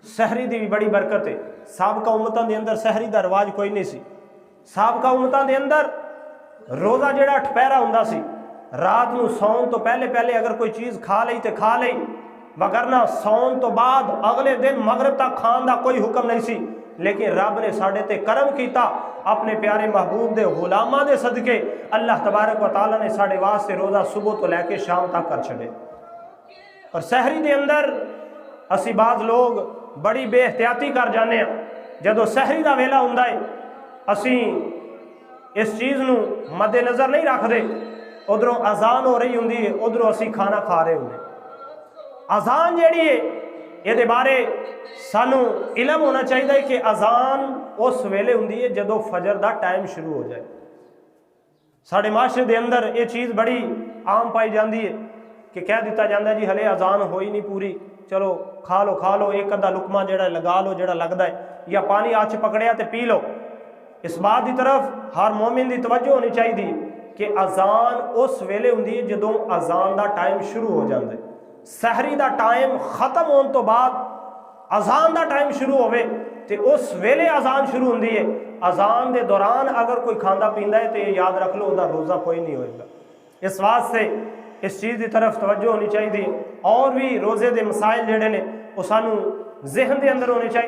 सहरी की भी बड़ी बरकत है। साबका उम्मतां दे अंदर सहरी का रिवाज कोई नहीं सी। साबका उम्मतां दे अंदर रोज़ा जिहड़ा ठपहरा हुंदा सी, रात नूं सौन तो पहले पहले अगर कोई चीज़ खा लई तो खा लई, वगरना सौन तो बाद अगले दिन मगरब तक खान का कोई हुक्म नहीं सी। लेकिन रब ने साडे ते करम किया, अपने प्यारे महबूब दे गुलामां दे सदके अल्लाह तबारक व तआला ने साडे वास्ते रोज़ा सुबह तो लैके शाम तक कर छड़े। और सहरी के अंदर असी बाज़ लोग बड़ी बेहतियाती कर जाने, जदों सहरी का वेला हुंदा है असी इस चीज़ नूं मद्देनज़र नहीं रखते। उधरों अजान हो रही होंदी है, उधरों असी खाना खा रहे होंगे। अजान जिहड़ी है ये बारे सानू इलम होना चाहिए कि अजान उस वेले हुंदी है जदों फजर का टाइम शुरू हो जाए। साडे माशरे के अंदर ये चीज़ बड़ी आम पाई जाती है कि कह दिता जाता है जी हले अजान होई नहीं पूरी, चलो खा लो एक अद्धा लुकमा जिहड़ा लगा लो जिहड़ा लगता है, या पानी हत्थ च पकड़िया तो पी लो। इस बात की तरफ हर मोमिन की तवज्जो होनी चाहिए कि अजान उस वेले हुंदी है जदों अजान का टाइम शुरू हो जाता है। सहरी का टाइम खत्म होने तो बाद अजान का टाइम शुरू होवे तो उस वेले अजान शुरू होंदी है। अजान के दौरान अगर कोई खांदा पींदा है तो ये याद रख लो उसका रोज़ा कोई नहीं होएगा। इस वास्ते इस चीज़ की तरफ तवज्जो होनी चाहिए। और भी रोज़े के मसाइल जिहड़े ने वो सानू ज़हन के अंदर होने चाहिए।